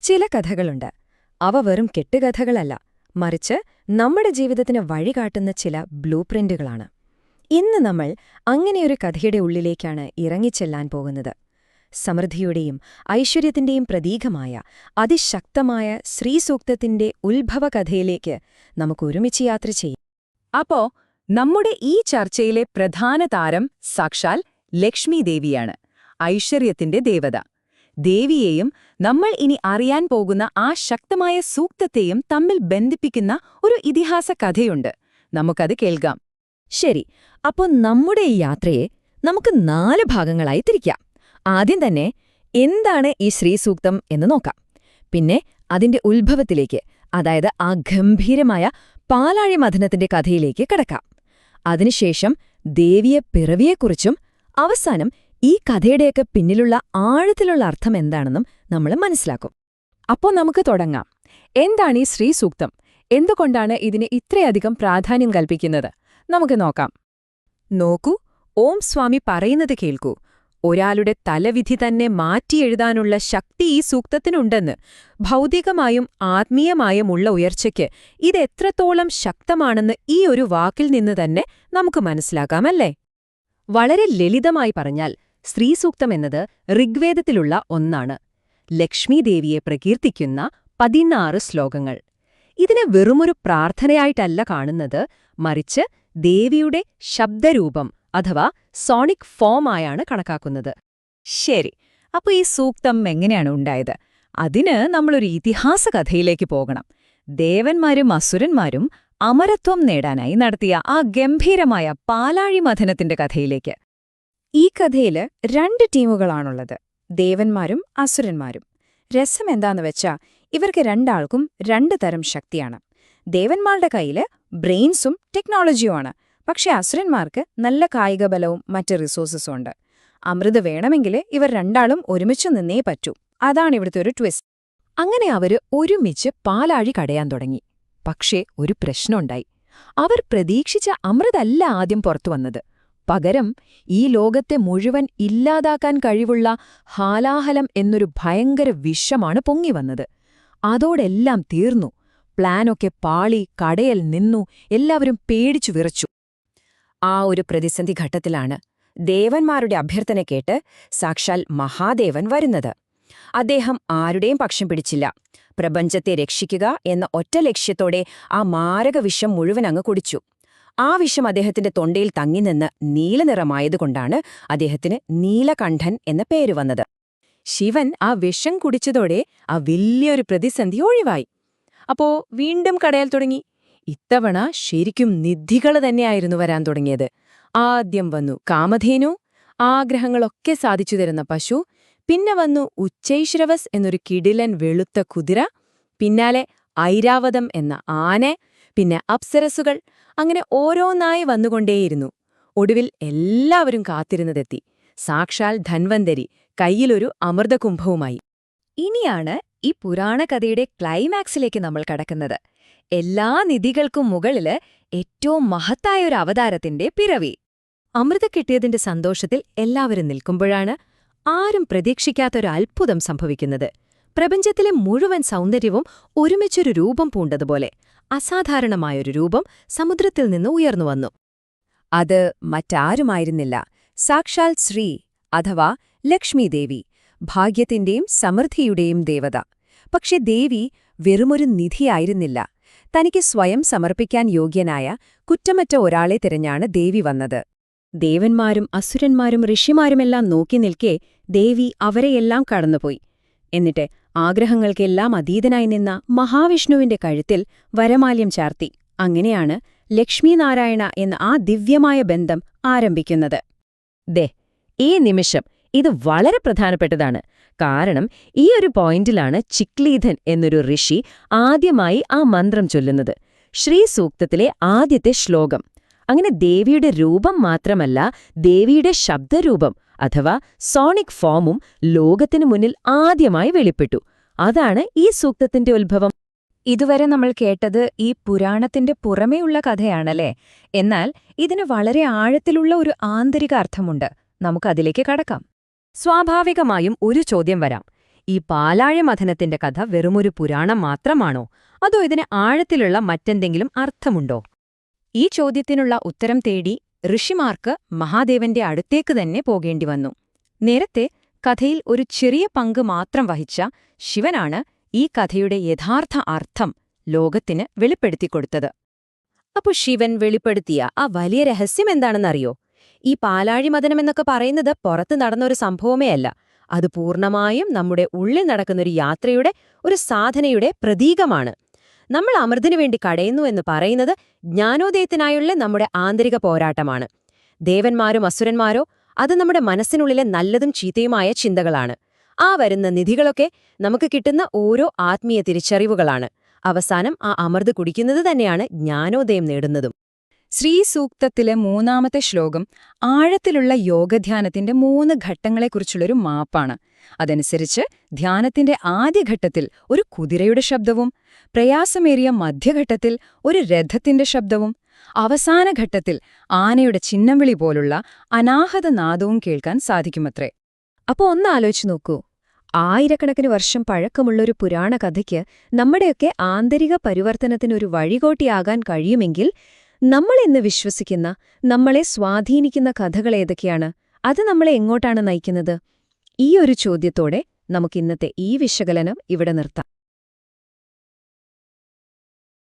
ചില കഥകളുണ്ട്. അവ വെറും കെട്ടുകഥകളല്ല, മറിച്ച് നമ്മുടെ ജീവിതത്തിന് വഴികാട്ടുന്ന ചില ബ്ലൂ പ്രിന്റുകളാണ്. ഇന്ന് നമ്മൾ അങ്ങനെയൊരു കഥയുടെ ഉള്ളിലേക്കാണ് ഇറങ്ങിച്ചെല്ലാൻ പോകുന്നത്. സമൃദ്ധിയുടെയും ഐശ്വര്യത്തിന്റെയും പ്രതീകമായ അതിശക്തമായ ശ്രീസൂക്തത്തിന്റെ ഉത്ഭവകഥയിലേക്ക് നമുക്കൊരുമിച്ച് യാത്ര ചെയ്യാം. അപ്പോ നമ്മുടെ ഈ ചർച്ചയിലെ പ്രധാന താരം സാക്ഷാൽ ലക്ഷ്മി ദേവിയാണ്, ഐശ്വര്യത്തിന്റെ ദേവത. ദേവിയെയും നമ്മൾ ഇനി അറിയാൻ പോകുന്ന ആ ശക്തമായ സൂക്തത്തെയും തമ്മിൽ ബന്ധിപ്പിക്കുന്ന ഒരു ഇതിഹാസ കഥയുണ്ട്. നമുക്കത് കേൾക്കാം. ശരി, അപ്പോൾ നമ്മുടെ ഈ യാത്രയെ നമുക്ക് 4 ഭാഗങ്ങളായി തിരിക്കാം. ആദ്യം തന്നെ എന്താണ് ഈ ശ്രീസൂക്തം എന്ന് നോക്കാം. പിന്നെ അതിന്റെ ഉത്ഭവത്തിലേക്ക്, അതായത് ആ ഗംഭീരമായ പാലാഴി മഥനത്തിന്റെ കഥയിലേക്ക് കടക്കാം. അതിനുശേഷം ദേവിയെ പിറവിയെക്കുറിച്ചും അവസാനം ഈ കഥയുടെയൊക്കെ പിന്നിലുള്ള ആഴത്തിലുള്ള അർത്ഥം എന്താണെന്നും നമ്മൾ മനസ്സിലാക്കും. അപ്പോൾ നമുക്ക് തുടങ്ങാം. എന്താണ് ഈ ശ്രീസൂക്തം? എന്തുകൊണ്ടാണ് ഇതിന് ഇത്രയധികം പ്രാധാന്യം കൽപ്പിക്കുന്നത്? നമുക്ക് നോക്കാം. നോക്കൂ, ഓം സ്വാമി പറയുന്നത് കേൾക്കൂ. ഒരാളുടെ തലവിധി തന്നെ മാറ്റിയെഴുതാനുള്ള ശക്തി ഈ സൂക്തത്തിനുണ്ടെന്ന്. ഭൗതികമായും ആത്മീയമായുമുള്ള ഉയർച്ചയ്ക്ക് ഇതെത്രത്തോളം ശക്തമാണെന്ന് ഈ ഒരു വാക്കിൽ നിന്ന് തന്നെ നമുക്ക് മനസ്സിലാക്കാമല്ലേ? വളരെ ലളിതമായി പറഞ്ഞാൽ ശ്രീസൂക്തമെന്നത് ഋഗ്വേദത്തിലുള്ള ഒന്നാണ്. ലക്ഷ്മീദേവിയെ പ്രകീർത്തിക്കുന്ന 16 ശ്ലോകങ്ങൾ. ഇതിനെ വെറുമൊരു പ്രാർത്ഥനയായിട്ടല്ല കാണുന്നത്, മറിച്ച് ദേവിയുടെ ശബ്ദരൂപം അഥവാ സോണിക് ഫോമായാണ് കണക്കാക്കുന്നത്. ശരി, അപ്പോൾ ഈ സൂക്തം എങ്ങനെയാണ് ഉണ്ടായത്? അതിന് നമ്മളൊരു ഇതിഹാസ കഥയിലേക്ക് പോകണം. ദേവന്മാരും അസുരന്മാരും അമരത്വം നേടാനായി നടത്തിയ ആ ഗംഭീരമായ പാലാഴി മഥനത്തിന്റെ കഥയിലേക്ക്. ഈ കഥയില് 2 ടീമുകളാണുള്ളത്, ദേവന്മാരും അസുരന്മാരും. രസമെന്താന്ന് വെച്ചാ ഇവർക്ക് രണ്ടാൾക്കും 2 തരം ശക്തിയാണ്. ദേവന്മാരുടെ കയ്യില് ബ്രെയിൻസും ടെക്നോളജിയുമാണ്, പക്ഷെ അസുരന്മാർക്ക് നല്ല കായികബലവും മറ്റ് റിസോഴ്സസും ഉണ്ട്. അമൃത് വേണമെങ്കിൽ ഇവർ രണ്ടാളും ഒരുമിച്ച് നിന്നേ പറ്റൂ. അതാണ് ഇവിടുത്തെ ഒരു ട്വിസ്റ്റ്. അങ്ങനെ അവര് ഒരുമിച്ച് പാലാഴി കടയാൻ തുടങ്ങി. പക്ഷേ ഒരു പ്രശ്നമുണ്ടായി. അവർ പ്രതീക്ഷിച്ച അമൃതല്ല ആദ്യം പുറത്തുവന്നത്. പകരം ഈ ലോകത്തെ മുഴുവൻ ഇല്ലാതാക്കാൻ കഴിവുള്ള ഹാലാഹലം എന്നൊരു ഭയങ്കര വിഷമാണ് പൊങ്ങിവന്നത്. അതോടെല്ലാം തീർന്നു. പ്ലാനൊക്കെ പാളി, കടയൽ നിന്നു, എല്ലാവരും പേടിച്ചു വിറച്ചു. ആ ഒരു പ്രതിസന്ധി ഘട്ടത്തിലാണ് ദേവന്മാരുടെ അഭ്യർത്ഥന കേട്ട് സാക്ഷാൽ മഹാദേവൻ വരുന്നത്. അദ്ദേഹം ആരുടെയും പക്ഷം പിടിച്ചില്ല. പ്രപഞ്ചത്തെ രക്ഷിക്കുക എന്ന ഒറ്റ ലക്ഷ്യത്തോടെ ആ മാരക വിഷം മുഴുവൻ അങ്ങ് കുടിച്ചു. ആ വിഷം അദ്ദേഹത്തിന്റെ തൊണ്ടയിൽ തങ്ങിനിന്ന് നീലനിറമായതുകൊണ്ടാണ് അദ്ദേഹത്തിന് നീലകണ്ഠൻ എന്ന പേര് വന്നത്. ശിവൻ ആ വിഷം കുടിച്ചതോടെ ആ വലിയൊരു പ്രതിസന്ധി ഒഴിവായി. അപ്പോ വീണ്ടും കടയൽ തുടങ്ങി. ഇത്തവണ ശരിക്കും നിധികള് തന്നെയായിരുന്നു വരാൻ തുടങ്ങിയത്. ആദ്യം വന്നു കാമധേനു, ആഗ്രഹങ്ങളൊക്കെ സാധിച്ചു തരുന്ന പശു. പിന്നെ വന്നു ഉച്ചൈശ്രവസ് എന്നൊരു കിടിലൻ വെളുത്ത കുതിര. പിന്നാലെ ഐരാവതം എന്ന ആന. പിന്നെ അപ്സരസുകൾ. അങ്ങനെ ഓരോന്നായി വന്നുകൊണ്ടേയിരുന്നു. ഒടുവിൽ എല്ലാവരും കാത്തിരുന്നതെത്തി. സാക്ഷാൽ ധന്വന്തരി കയ്യിലൊരു അമൃതകുംഭവുമായി. ഇനിയാണ് ഈ പുരാണകഥയുടെ ക്ലൈമാക്സിലേക്ക് നമ്മൾ കടക്കുന്നത്. എല്ലാ നിധികൾക്കും മുകളില് ഏറ്റവും മഹത്തായൊരു അവതാരത്തിന്റെ പിറവി. അമൃത കിട്ടിയതിന്റെ സന്തോഷത്തിൽ എല്ലാവരും നിൽക്കുമ്പോഴാണ് ആരും പ്രതീക്ഷിക്കാത്തൊരു അത്ഭുതം സംഭവിക്കുന്നത്. പ്രപഞ്ചത്തിലെ മുഴുവൻ സൗന്ദര്യവും ഒരുമിച്ചൊരു രൂപം പൂണ്ടതുപോലെ അസാധാരണമായൊരു രൂപം സമുദ്രത്തിൽ നിന്ന് ഉയർന്നുവന്നു. അത് മറ്റാരുമായിരുന്നില്ല, സാക്ഷാൽ ശ്രീ അഥവാ ലക്ഷ്മീദേവി, ഭാഗ്യത്തിന്റെയും സമൃദ്ധിയുടെയും ദേവത. പക്ഷെ ദേവി വെറുമൊരു നിധിയായിരുന്നില്ല. തനിക്ക് സ്വയം സമർപ്പിക്കാൻ യോഗ്യനായ കുറ്റമറ്റ ഒരാളെ തിരഞ്ഞാണ് ദേവി വന്നത്. ദേവന്മാരും അസുരന്മാരും ഋഷിമാരുമെല്ലാം നോക്കി നിൽക്കെ ദേവി അവരെയെല്ലാം കടന്നുപോയി. എന്നിട്ട് ആഗ്രഹങ്ങൾക്കെല്ലാം അതീതനായി നിന്ന മഹാവിഷ്ണുവിന്റെ കഴുത്തിൽ വരമാല്യം ചാർത്തി. അങ്ങനെയാണ് ലക്ഷ്മീനാരായണ എന്ന ആ ദിവ്യമായ ബന്ധം ആരംഭിക്കുന്നത്. ഈ നിമിഷം ഇത് വളരെ പ്രധാനപ്പെട്ടതാണ്. കാരണം ഈ ഒരു പോയിന്റിലാണ് ചിക്ലീധൻ എന്നൊരു ഋഷി ആദ്യമായി ആ മന്ത്രം ചൊല്ലുന്നത്, ശ്രീസൂക്തത്തിലെ ആദ്യത്തെ ശ്ലോകം. അങ്ങനെ ദേവിയുടെ രൂപം മാത്രമല്ല, ദേവിയുടെ ശബ്ദരൂപം അഥവാ സോണിക് ഫോമും ലോകത്തിനു മുന്നിൽ ആദ്യമായി വെളിപ്പെട്ടു. അതാണ് ഈ സൂക്തത്തിന്റെ ഉത്ഭവം. ഇതുവരെ നമ്മൾ കേട്ടത് ഈ പുരാണത്തിന്റെ പുറമേയുള്ള കഥയാണല്ലേ? എന്നാൽ ഇതിന് വളരെ ആഴത്തിലുള്ള ഒരു ആന്തരിക അർത്ഥമുണ്ട്. നമുക്കതിലേക്ക് കടക്കാം. സ്വാഭാവികമായും ഒരു ചോദ്യം വരാം. ഈ പാലാഴമഥനത്തിന്റെ കഥ വെറുമൊരു പുരാണം മാത്രമാണോ, അതോ ഇതിന് ആഴത്തിലുള്ള മറ്റെന്തെങ്കിലും അർത്ഥമുണ്ടോ? ഈ ചോദ്യത്തിനുള്ള ഉത്തരം തേടി ഋഷിമാർക്ക് മഹാദേവന്റെ അടുത്തേക്ക് തന്നെ പോകേണ്ടി വന്നു. നേരത്തെ കഥയിൽ ഒരു ചെറിയ പങ്ക് മാത്രം വഹിച്ച ശിവനാണ് ഈ കഥയുടെ യഥാർത്ഥ അർത്ഥം ലോകത്തിന് വെളിപ്പെടുത്തിക്കൊടുത്തത്. അപ്പോ ശിവൻ വെളിപ്പെടുത്തിയ ആ വലിയ രഹസ്യം എന്താണെന്നറിയോ? ഈ പാലാഴിമഥനമെന്നൊക്കെ പറയുന്നത് പുറത്ത് നടന്നൊരു സംഭവമേ അല്ല. അത് പൂർണ്ണമായും നമ്മുടെ ഉള്ളിൽ നടക്കുന്നൊരു യാത്രയുടെ, ഒരു സാധനയുടെ പ്രതീകമാണ്. നമ്മൾ അമൃതിനു വേണ്ടി കടയുന്നു എന്ന് പറയുന്നത് ജ്ഞാനോദയത്തിനായുള്ള നമ്മുടെ ആന്തരിക പോരാട്ടമാണ്. ദേവന്മാരും അസുരന്മാരോ അത് നമ്മുടെ മനസ്സിനുള്ളിലെ നല്ലതും ചീത്തയുമായ ചിന്തകളാണ്. ആ വരുന്ന നിധികളൊക്കെ നമുക്ക് കിട്ടുന്ന ഓരോ ആത്മീയ തിരിച്ചറിവുകളാണ്. അവസാനം ആ അമൃത് കുടിക്കുന്നത് തന്നെയാണ് ജ്ഞാനോദയം നേടുന്നതും. ശ്രീസൂക്തത്തിലെ 3-ാമത്തെ ശ്ലോകം ആഴത്തിലുള്ള യോഗധ്യാനത്തിന്റെ 3 ഘട്ടങ്ങളെക്കുറിച്ചുള്ളൊരു മാപ്പാണ്. അതനുസരിച്ച് ധ്യാനത്തിന്റെ ആദ്യഘട്ടത്തിൽ ഒരു കുതിരയുടെ ശബ്ദവും, പ്രയാസമേറിയ മധ്യഘട്ടത്തിൽ ഒരു രഥത്തിന്റെ ശബ്ദവും, അവസാന ഘട്ടത്തിൽ ആനയുടെ ചിന്നംവിളി പോലുള്ള അനാഹതനാദവും കേൾക്കാൻ സാധിക്കുമത്രേ. അപ്പോ ഒന്ന് ആലോചിച്ചു നോക്കൂ. ആയിരക്കണക്കിന് വർഷം പഴക്കമുള്ളൊരു പുരാണ കഥയ്ക്ക് നമ്മുടെയൊക്കെ ആന്തരിക പരിവർത്തനത്തിനൊരു വഴികോട്ടിയാകാൻ കഴിയുമെങ്കിൽ, നമ്മളിന്ന് വിശ്വസിക്കുന്ന, നമ്മളെ സ്വാധീനിക്കുന്ന കഥകളേതൊക്കെയാണ്? അത് നമ്മളെ എങ്ങോട്ടാണ് നയിക്കുന്നത്? ഈ ഒരു ചോദ്യത്തോടെ നമുക്കിന്നത്തെ ഈ വിശകലനം ഇവിടെ നിർത്താം.